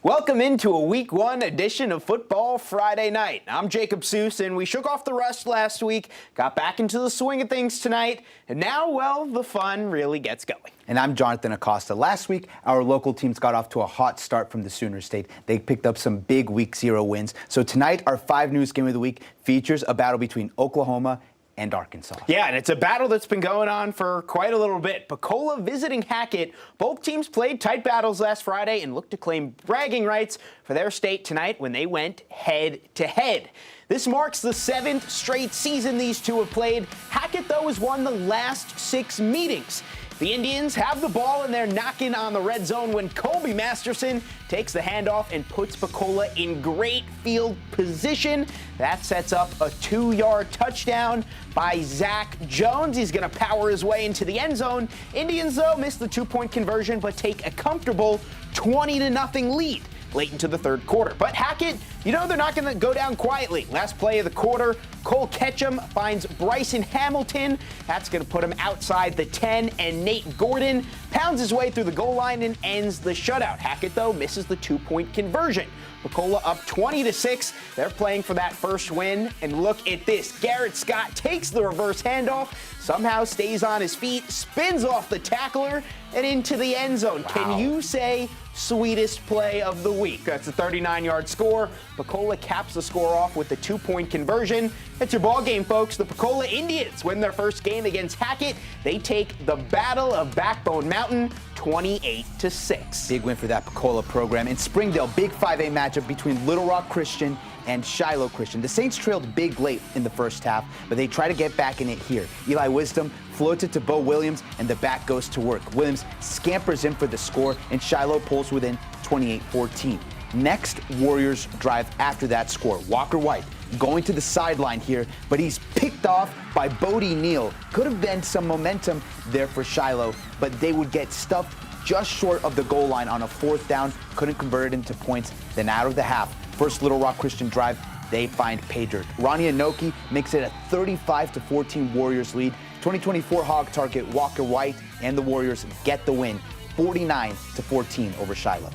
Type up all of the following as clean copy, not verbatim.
Welcome into a Week 1 edition of Football Friday Night. I'm Jacob Seuss, and we shook off the rust last week, got back into the swing of things tonight, and now, well, the fun really gets going. And I'm Jonathan Acosta. Last week, our local teams got off to a hot start from the Sooner State. They picked up some big Week 0 wins. So tonight, our 5 News Game of the Week features a battle between Oklahoma and Arkansas. Yeah, and it's a battle that's been going on for quite a little bit. POCOLA visiting HACKETT. Both teams played tight battles last Friday and looked to claim bragging rights for their state tonight when they went head-to-head. This marks the 7th straight season these two have played. HACKETT, though, has won the last 6 meetings. The Indians have the ball and they're knocking on the red zone when Colby Masterson takes the handoff and puts POCOLA in great field position. That sets up a 2-yard touchdown by Zach Jones. He's going to power his way into the end zone. Indians, though, miss the 2-point conversion but take a comfortable 20-0 lead late into the third quarter. But HACKETT, you know they're not going to go down quietly. Last play of the quarter, Cole Ketchum finds Bryson Hamilton. That's going to put him outside the 10, and Nate Gordon pounds his way through the goal line and ends the shutout. HACKETT, though, misses the 2-point conversion. POCOLA up 20-6. They're playing for that first win. And look at this. Garrett Scott takes the reverse handoff, somehow stays on his feet, spins off the tackler, and into the end zone. Wow. Can you say sweetest play of the week? That's a 39-yard score. POCOLA caps the score off with the 2-point conversion. That's your ball game, folks. The POCOLA Indians win their first game against HACKETT. They take the Battle of Backbone Mountain 28-6. Big win for that POCOLA program. In Springdale, big 5A matchup between Little Rock Christian and Shiloh Christian. The Saints trailed big late in the first half, but they try to get back in it here. Eli Wisdom floats it to Bo Williams, and the back goes to work. Williams scampers in for the score, and Shiloh pulls within 28-14. Next, Warriors drive after that score. Walker White going to the sideline here, but he's picked off by Bodie Neal. Could have been some momentum there for Shiloh, but they would get stuffed just short of the goal line on a 4th down. Couldn't convert it into points. Then out of the half, first Little Rock Christian drive, they find pay dirt. Ronnie Inoki makes it a 35-14 Warriors lead. 2024 Hog target Walker White and the Warriors get the win, 49-14 over Shiloh.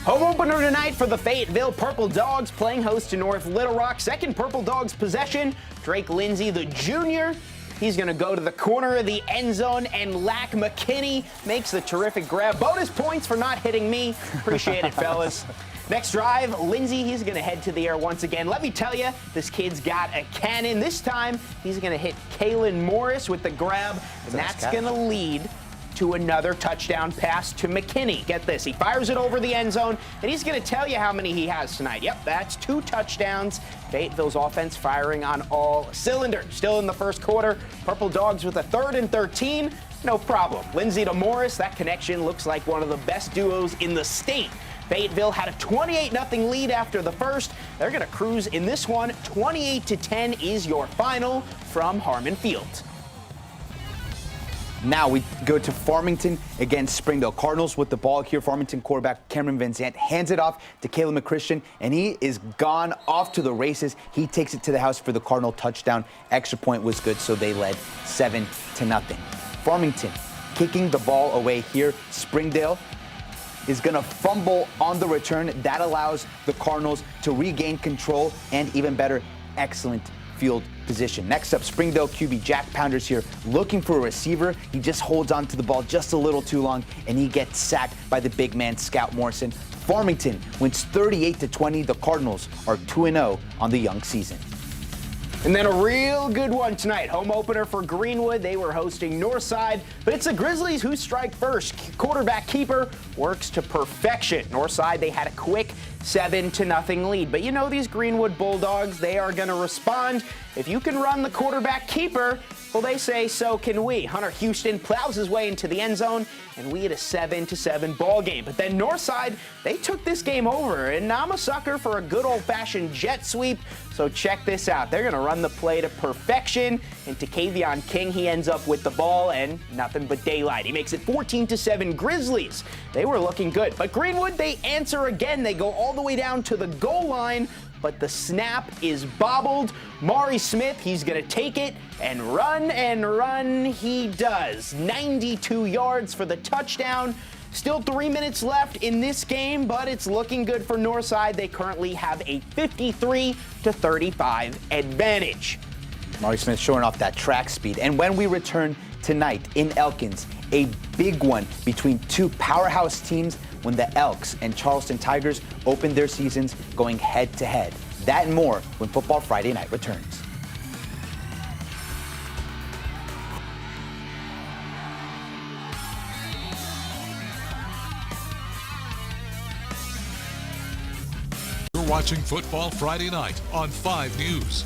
Home opener tonight for the Fayetteville Purple Dogs, playing host to North Little Rock. Second Purple Dogs possession, Drake Lindsay, the junior. He's going to go to the corner of the end zone, and Lack McKinney makes the terrific grab. Bonus points for not hitting me. Appreciate it, fellas. Next drive, Lindsay, he's going to head to the air once again. Let me tell you, this kid's got a cannon. This time, he's going to hit Kalen Morris with the grab, and that's going to lead to another touchdown pass to McKinney. Get this, he fires it over the end zone, and he's going to tell you how many he has tonight. Yep, that's 2 touchdowns. Fayetteville's offense firing on all cylinders. Still in the first quarter, Purple Dogs with a 3rd and 13. No problem. Lindsay to Morris, that connection looks like one of the best duos in the state. Fayetteville had a 28-0 lead after the first. They're going to cruise in this one. 28-10 is your final from Harmon Field. Now we go to Farmington against Springdale. Cardinals with the ball here. Farmington quarterback Cameron Van Zandt hands it off to Caleb McChristian, and he is gone off to the races. He takes it to the house for the Cardinal touchdown. Extra point was good, so they led 7-0. Farmington kicking the ball away here. Springdale is going to fumble on the return. That allows the Cardinals to regain control and, even better, excellent field position. Next up, Springdale QB Jack Pounders here looking for a receiver. He just holds on to the ball just a little too long, and he gets sacked by the big man Scout Morrison. Farmington wins 38-20. The Cardinals are 2-0 on the young season. And then a real good one tonight. Home opener for Greenwood. They were hosting Northside, but it's the Grizzlies who strike first. Quarterback keeper works to perfection. Northside, they had a quick 7-0 lead. But you know these Greenwood Bulldogs, they are going to respond. If you can run the quarterback keeper, well, they say so can we. Hunter Houston plows his way into the end zone, and we had a 7-7 ball game. But then Northside, they took this game over, and I'm a sucker for a good old-fashioned jet sweep. So check this out. They're going to run the play to perfection, and Takavion King, he ends up with the ball and nothing but daylight. He makes it 14-7 Grizzlies. They were looking good. But Greenwood, they answer again. They go all the way down to the goal line, but the snap is bobbled. Maury Smith, he's going to take it and run he does. 92 yards for the touchdown. Still 3 minutes left in this game, but it's looking good for Northside. They currently have a 53-35 advantage. Maury Smith showing off that track speed. And when we return tonight in Elkins, a big one between two powerhouse teams when the Elks and Charleston Tigers open their seasons going head-to-head. That and more when Football Friday Night returns. You're watching Football Friday Night on 5 News.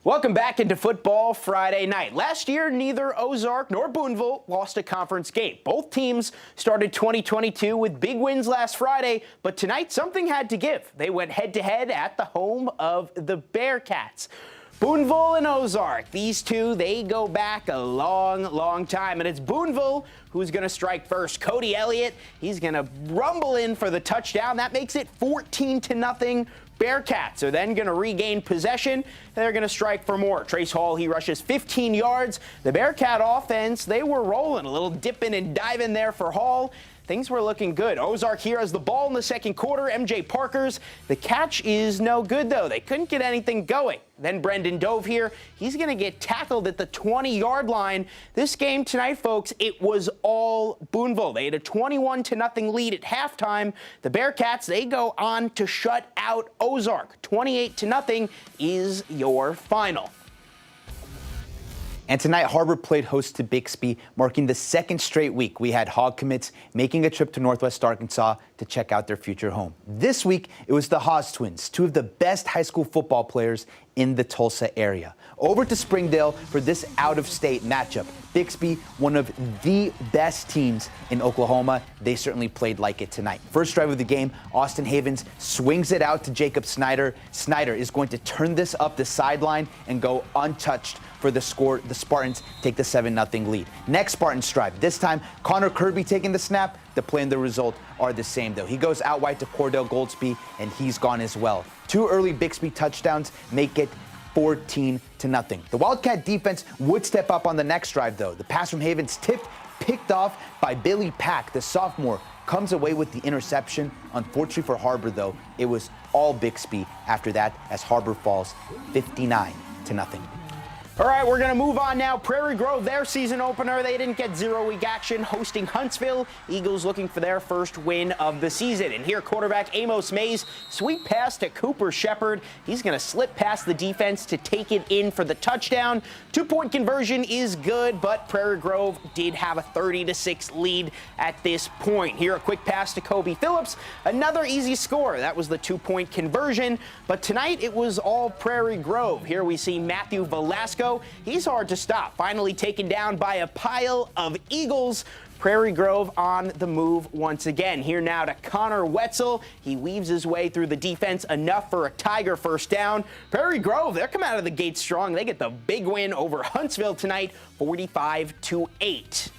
Welcome back into Football Friday Night. Last year, neither Ozark nor Booneville lost a conference game. Both teams started 2022 with big wins last Friday, but tonight something had to give. They went head-to-head at the home of the Bearcats. Booneville and Ozark, these two, they go back a long time, and it's Booneville who's going to strike first. Cody Elliott, he's going to rumble in for the touchdown. That makes it 14-0. Bearcats are then going to regain possession. They're going to strike for more. Trace Hall, he rushes 15 yards. The Bearcat offense, they were rolling, a little dipping and diving there for Hall. Things were looking good. Ozark here has the ball in the second quarter. MJ Parker's. The catch is no good, though. They couldn't get anything going. Then Brendan Dove here. He's going to get tackled at the 20-yard line. This game tonight, folks, it was all Booneville. They had a 21-0 lead at halftime. The Bearcats, they go on to shut out Ozark. 28-0 is your final. And tonight, Harbor played host to Bixby, marking the second straight week we had Hog commits making a trip to Northwest Arkansas to check out their future home. This week, it was the Haas twins, two of the best high school football players in the Tulsa area. Over to Springdale for this out-of-state matchup. Bixby, one of the best teams in Oklahoma. They certainly played like it tonight. First drive of the game, Austin Havens swings it out to Jacob Snyder. Snyder is going to turn this up the sideline and go untouched for the score. The Spartans take the 7-0 lead. Next Spartans drive. This time, Connor Kirby taking the snap. The play and the result are the same, though. He goes out wide to Cordell Goldsby, and he's gone as well. Two early Bixby touchdowns make it 14-0. The Wildcat defense would step up on the next drive, though. The pass from Havens tipped, picked off by Billy Pack, the sophomore, comes away with the interception. Unfortunately for Harbor, though, it was all Bixby after that as Harbor falls 59-0. All right, we're going to move on now. Prairie Grove, their season opener, they didn't get 0-week action, hosting Huntsville. Eagles looking for their first win of the season. And here, quarterback Amos Mays, sweet pass to Cooper Shepard. He's going to slip past the defense to take it in for the touchdown. 2-point conversion is good, but Prairie Grove did have a 30-6 lead at this point. Here, a quick pass to Kobe Phillips. Another easy score. That was the 2-point conversion. But tonight, it was all Prairie Grove. Here we see Matthew Velasco. He's hard to stop, finally taken down by a pile of Eagles. Prairie Grove on the move once again. Here now to Connor Wetzel. He weaves his way through the defense, enough for a Tiger first down. Prairie Grove, they're coming out of the gate strong. They get the big win over Huntsville tonight, 45-8.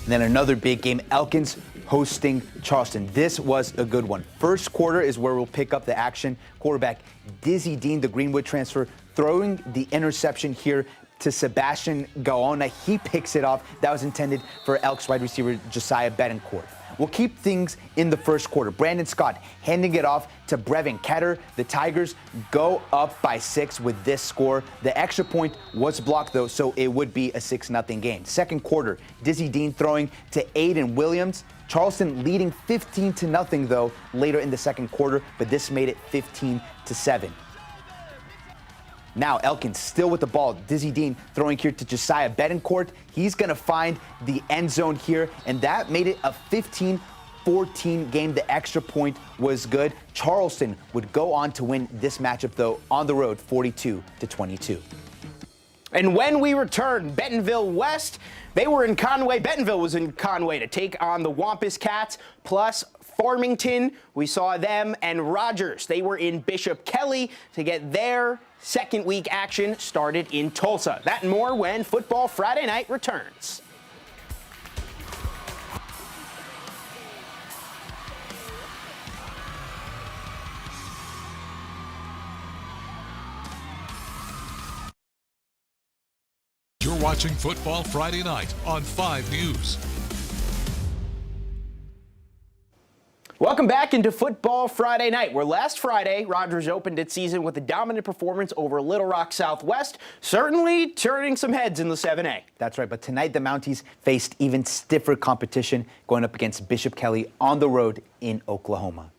And then another big game, Elkins hosting Charleston. This was a good one. First quarter is where we'll pick up the action. Quarterback Dizzy Dean, the Greenwood transfer, throwing the interception here to Sebastian Gaona. He picks it off. That was intended for Elks wide receiver Josiah Betancourt. We'll keep things in the first quarter. Brandon Scott handing it off to Brevin Ketter. The Tigers go up by 6 with this score. The extra point was blocked, though, so it would be a 6-0 game. Second quarter, Dizzy Dean throwing to Aiden Williams. Charleston leading 15-0, though, later in the second quarter, but this made it 15-7. Now Elkins still with the ball. Dizzy Dean throwing here to Josiah Betancourt. He's going to find the end zone here, and that made it a 15-14 game. The extra point was good. Charleston would go on to win this matchup, though, on the road, 42-22. And when we return, Bentonville West, they were in Conway. Bentonville was in Conway to take on the Wampus Cats, plus Farmington. We saw them, and Rogers. They were in Bishop Kelly to get their second week action started in Tulsa. That and more when Football Friday Night returns. You're watching Football Friday Night on 5 News. Welcome back into Football Friday Night, where last Friday, Rogers opened its season with a dominant performance over Little Rock Southwest, certainly turning some heads in the 7A. That's right, but tonight the Mounties faced even stiffer competition going up against Bishop Kelly on the road in Oklahoma.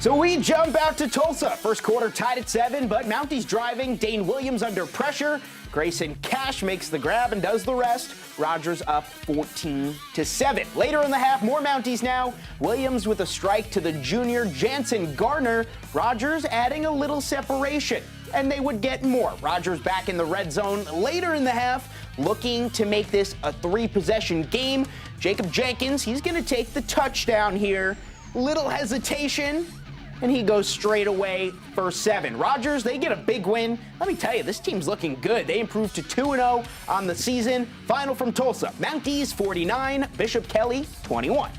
So we jump out to Tulsa. First quarter tied at 7, but Mounties driving. Dane Williams under pressure. Grayson Cash makes the grab and does the rest. Rogers up 14-7. Later in the half, more Mounties now. Williams with a strike to the junior Jansen Gardner. Rogers adding a little separation, and they would get more. Rogers back in the red zone later in the half, looking to make this a 3-possession game. Jacob Jenkins, he's going to take the touchdown here. Little hesitation, and he goes straight away for 7. Rogers, they get a big win. Let me tell you, this team's looking good. They improved to 2-0 on the season. Final from Tulsa, Mounties 49, Bishop Kelly 21.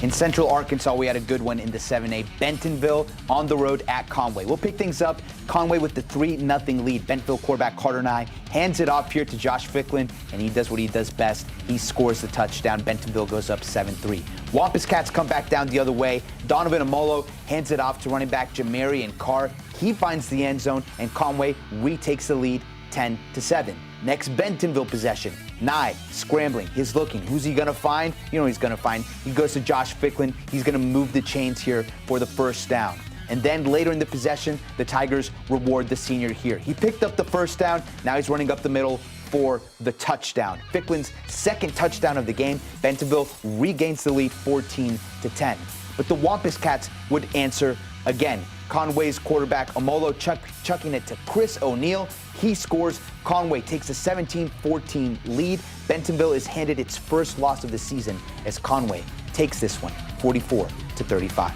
In Central Arkansas, we had a good one in the 7A. Bentonville on the road at Conway. We'll pick things up. Conway with the 3-0 lead. Bentonville quarterback Carter Nye hands it off here to Josh Ficklin, and he does what he does best. He scores the touchdown. Bentonville goes up 7-3. Wampus Cats come back down the other way. Donovan Amolo hands it off to running back Jamarian Carr. He finds the end zone, and Conway retakes the lead 10-7. Next Bentonville possession. Nye scrambling. He's looking. Who's he going to find? You know who he's going to find. He goes to Josh Ficklin. He's going to move the chains here for the first down. And then later in the possession, the Tigers reward the senior here. He picked up the first down. Now he's running up the middle for the touchdown. Ficklin's second touchdown of the game. Bentonville regains the lead 14-10. But the Wampus Cats would answer again. Conway's quarterback Amolo chucking it to Chris O'Neill. He scores. Conway takes a 17-14 lead. Bentonville is handed its first loss of the season as Conway takes this one 44-35.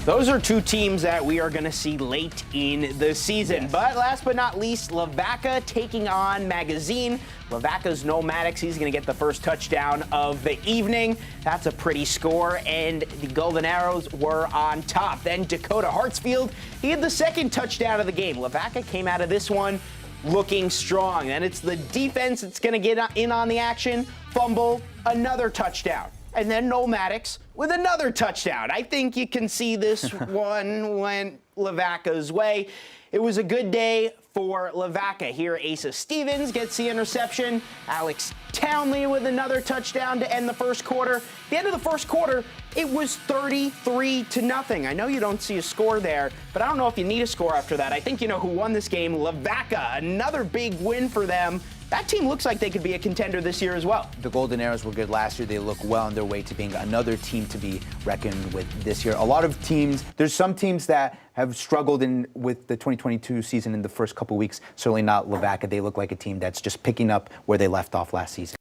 Those are two teams that we are going to see late in the season. Yes. But last but not least, Lavaca taking on Magazine. Lavaca's no Maddox. He's going to get the first touchdown of the evening. That's a pretty score, and the Golden Arrows were on top. Then Dakota Hartsfield, he had the second touchdown of the game. Lavaca came out of this one looking strong. And it's the defense that's going to get in on the action, fumble, another touchdown. And then Noel Maddox with another touchdown. I think you can see this one went Lavaca's way. It was a good day for Lavaca. Here, Asa Stevens gets the interception. Alex Townley with another touchdown to end the first quarter. At the end of the first quarter, it was 33-0. I know you don't see a score there, but I don't know if you need a score after that. I think you know who won this game. Lavaca, another big win for them. That team looks like they could be a contender this year as well. The Golden Arrows were good last year. They look well on their way to being another team to be reckoned with this year. A lot of teams, there's some teams that have struggled with the 2022 season in the first couple weeks. Certainly not Lavaca. They look like a team that's just picking up where they left off last season.